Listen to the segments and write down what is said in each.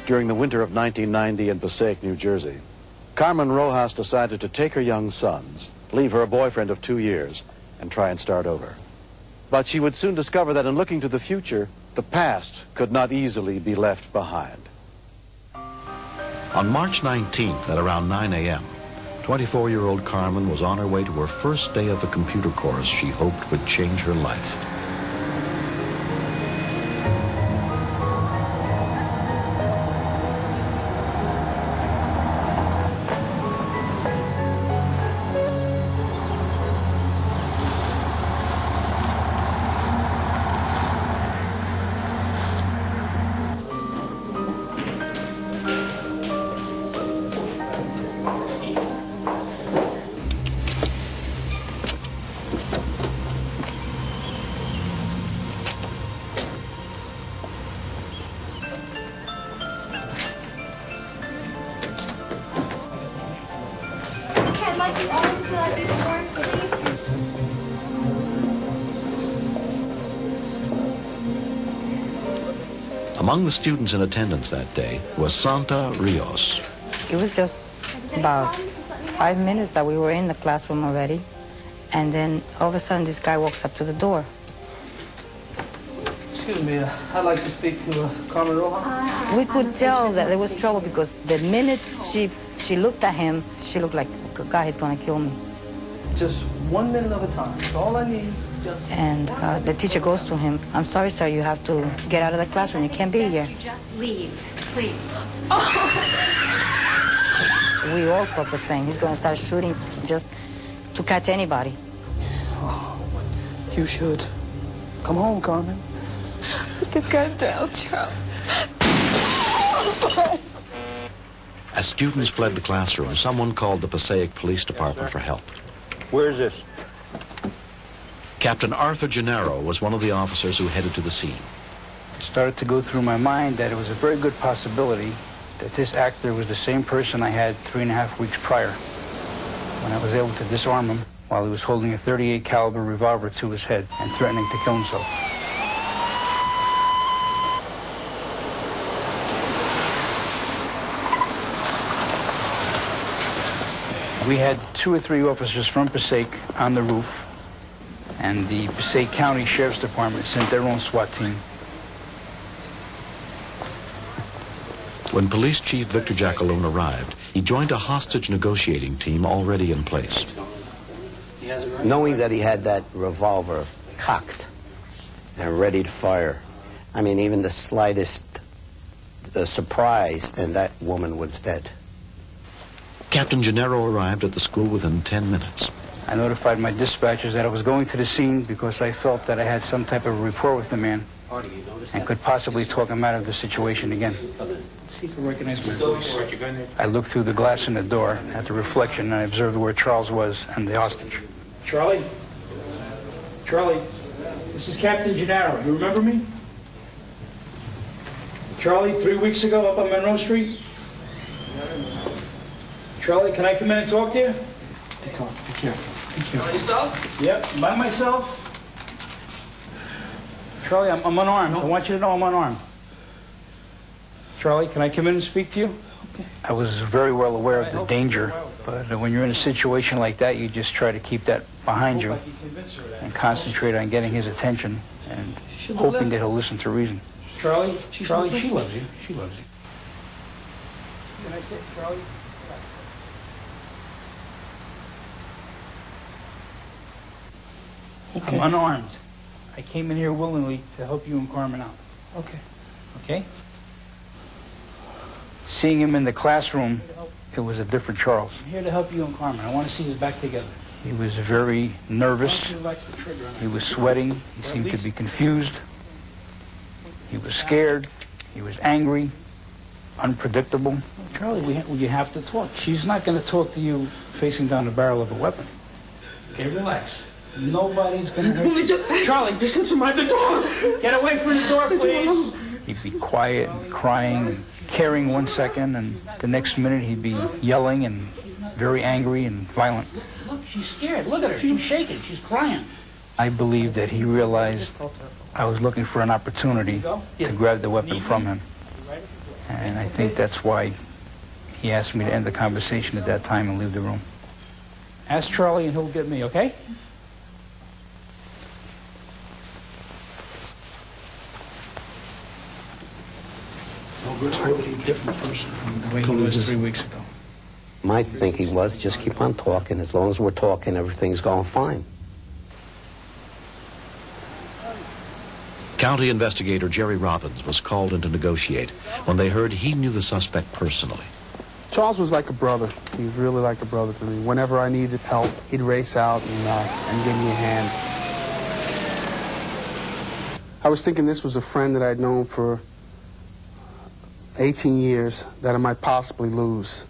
during the winter of 1990 in Passaic, New Jersey. Carmen Rojas decided to take her young sons, leave her boyfriend of 2 years, and try and start over. But she would soon discover that in looking to the future, the past could not easily be left behind. On March 19th at around 9 a.m., 24-year-old Carmen was on her way to her first day of the computer course she hoped would change her life. Among the students in attendance that day was Santa Rios. It was just about 5 minutes that we were in the classroom already, and then all of a sudden this guy walks up to the door. Excuse me, I'd like to speak to Carmen Rojas. We could tell that there was trouble because the minute she looked at him, she looked like, a guy is going to kill me. Just 1 minute at a time. That's all I need. And the teacher goes to him, "I'm sorry, sir, you have to get out of the classroom. You can't be here." You just leave, please. We all thought the same. He's going to start shooting just to catch anybody. Oh, you should. Come home, Carmen. Put the gun down, Charles. As students fled the classroom, someone called the Passaic Police Department for help. Where is this? Captain Arthur Gennaro was one of the officers who headed to the scene. It started to go through my mind that it was a very good possibility that this actor was the same person I had 3.5 weeks prior, when I was able to disarm him while he was holding a .38 caliber revolver to his head and threatening to kill himself. We had 2 or 3 officers from Passaic on the roof, and the Passaic County Sheriff's Department sent their own SWAT team. When Police Chief Victor Jackalone arrived, he joined a hostage negotiating team already in place. Knowing that he had that revolver cocked and ready to fire, I mean, even the slightest surprise, and that woman was dead. Captain Gennaro arrived at the school within 10 minutes. I notified my dispatchers that I was going to the scene because I felt that I had some type of rapport with the man and could possibly talk him out of the situation again. See if I recognize my voice. I looked through the glass in the door at the reflection, and I observed where Charles was and the hostage. Charlie? Charlie, this is Captain Gennaro. You remember me? Charlie, 3 weeks ago up on Monroe Street? Charlie, can I come in and talk to you? Be careful. Be careful. By yourself? Yep, by myself. Charlie, I'm unarmed. I want you to know I'm unarmed. Charlie, can I come in and speak to you? Okay. I was very well aware of the danger, but when you're in a situation like that, you just try to keep that behind you and concentrate on getting his attention and hoping that he'll listen to reason. Charlie, She loves you. She loves you. Can I say, Charlie? Okay. I'm unarmed. I came in here willingly to help you and Carmen out. Okay. Okay? Seeing him in the classroom, it was a different Charles. I'm here to help you and Carmen. I want to see us back together. He was very nervous. He was sweating. He seemed to be confused. He was scared. He was angry, unpredictable. Charlie, you have to talk. She's not going to talk to you facing down the barrel of a weapon. Okay, relax. Nobody's going to hurt you. Charlie, listen to the door. Get away from the door, please. He'd be quiet and crying and caring 1 second, and the next minute he'd be yelling and very angry and violent. Look, she's scared. Look at her. She's shaking. She's crying. I believe that he realized I was looking for an opportunity to grab the weapon from him. And I think that's why he asked me to end the conversation at that time and leave the room. Ask Charlie and he'll get me, okay? Totally different person from the way he was 3 weeks ago. My thinking was just keep on talking. As long as we're talking, everything's going fine. County investigator Jerry Robbins was called in to negotiate when they heard he knew the suspect personally. Charles was like a brother. He was really like a brother to me. Whenever I needed help, he'd race out and give me a hand. I was thinking this was a friend that I'd known for 18 years that I might possibly lose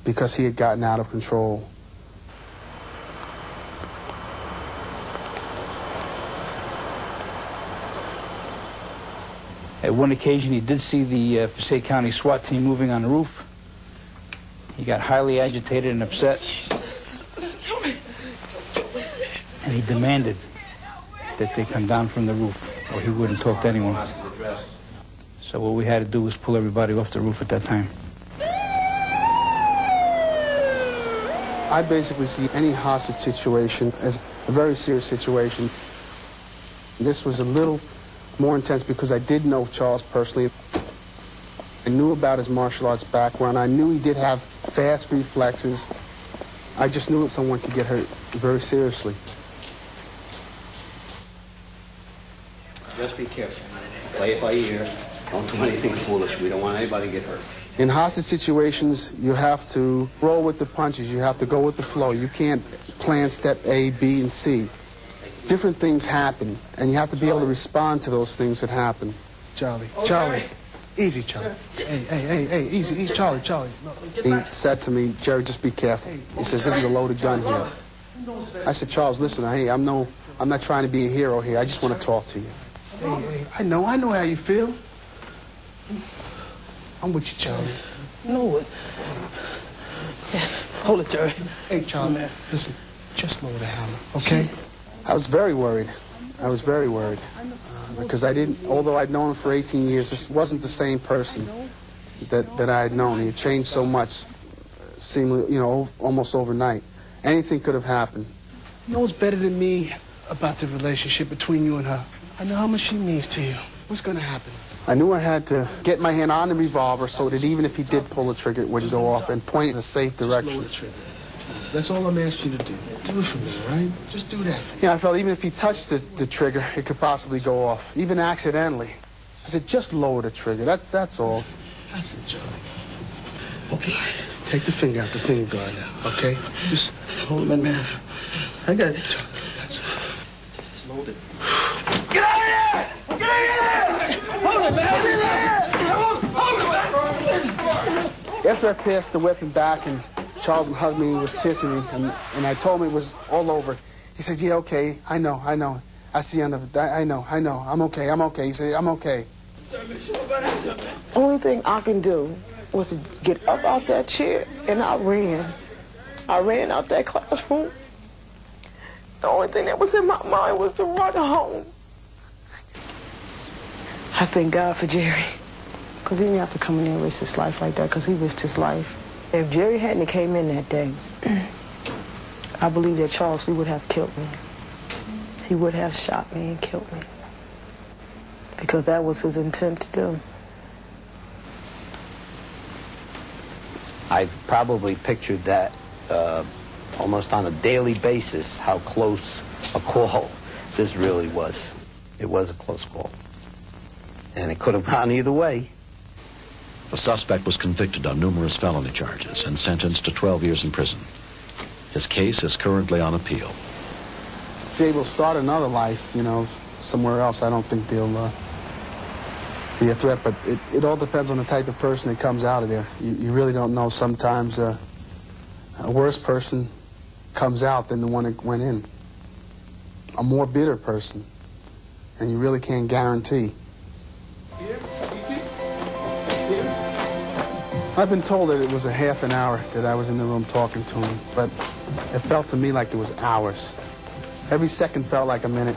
because he had gotten out of control. At one occasion, he did see the Passaic County SWAT team moving on the roof. He got highly agitated and upset. And he demanded that they come down from the roof, or he wouldn't talk to anyone. So what we had to do was pull everybody off the roof at that time. I basically see any hostage situation as a very serious situation. This was a little more intense because I did know Charles personally. I knew about his martial arts background. I knew he did have fast reflexes. I just knew that someone could get hurt very seriously. Just be careful. Play it by ear. Don't do anything foolish. We don't want anybody to get hurt. In hostage situations, you have to roll with the punches. You have to go with the flow. You can't plan step A, B, and C. Different things happen, and you have to be able to respond to those things that happen. Charlie, Charlie, easy, Charlie. Hey, easy, Charlie. No. He said to me, Jerry, just be careful. He says, this is a loaded gun here. I said, Charles, listen, hey, I'm not trying to be a hero here. I just want to talk to you. Hey, I know how you feel. I'm with you, Charlie. No. Yeah. Hold it, Jerry. Hey, Charlie, listen, just lower the hammer, okay? I was very worried. Because although I'd known him for 18 years, this wasn't the same person that I had known. He had changed so much, seemingly, almost overnight. Anything could have happened. You know what's better than me about the relationship between you and her? I know how much she means to you. What's going to happen? I knew I had to get my hand on the revolver so that even if he did pull the trigger, it wouldn't go off, and point in a safe direction. That's all I'm asking you to do. Do it for me, all right? Just do that. Yeah, I felt even if he touched the trigger, it could possibly go off, even accidentally. I said, just lower the trigger. That's all. That's it, Charlie. Okay. Take the finger out, the finger guard now, okay? Just hold it, man. I got it. That's it. Just load it. Get out of here! Get out of here! Hold it, man! Hold it! After I passed the weapon back and Charles hugged me, he was kissing me, and I told him it was all over. He said, yeah, okay, I know. I see on the, I know, I'm okay. He said, I'm okay. Only thing I can do was to get up out that chair, and I ran. I ran out that classroom. The only thing that was in my mind was to run home. I thank God for Jerry, because he didn't have to come in there and risk his life like that, because he risked his life. If Jerry hadn't came in that day, I believe that Charles Lee would have killed me. He would have shot me and killed me, because that was his intent to do. I've probably pictured that almost on a daily basis, how close a call this really was. It was a close call. And it could have gone either way. The suspect was convicted on numerous felony charges and sentenced to 12 years in prison. His case is currently on appeal. Jay will start another life, somewhere else. I don't think they'll be a threat, but it all depends on the type of person that comes out of there. You really don't know. Sometimes a worse person comes out than the one that went in. A more bitter person, and you really can't guarantee. I've been told that it was a half an hour that I was in the room talking to him, but it felt to me like it was hours. Every second felt like a minute.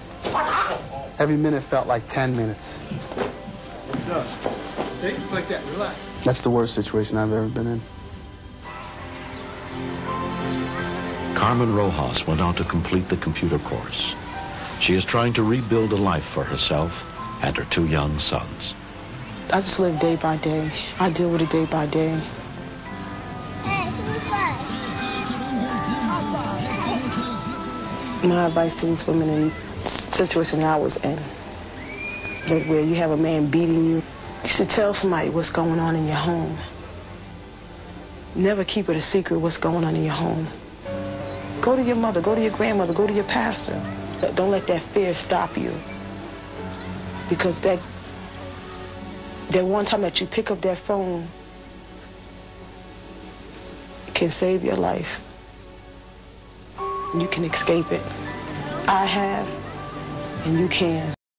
Every minute felt like 10 minutes. like that, relax. That's the worst situation I've ever been in. Carmen Rojas went on to complete the computer course. She is trying to rebuild a life for herself and her 2 young sons. I just live day by day. I deal with it day by day. My advice to these women in the situation I was in, that where you have a man beating you, you should tell somebody what's going on in your home. Never keep it a secret what's going on in your home. Go to your mother, go to your grandmother, go to your pastor. Don't let that fear stop you. Because that one time that you pick up that phone can save your life. You can escape it. I have, and you can.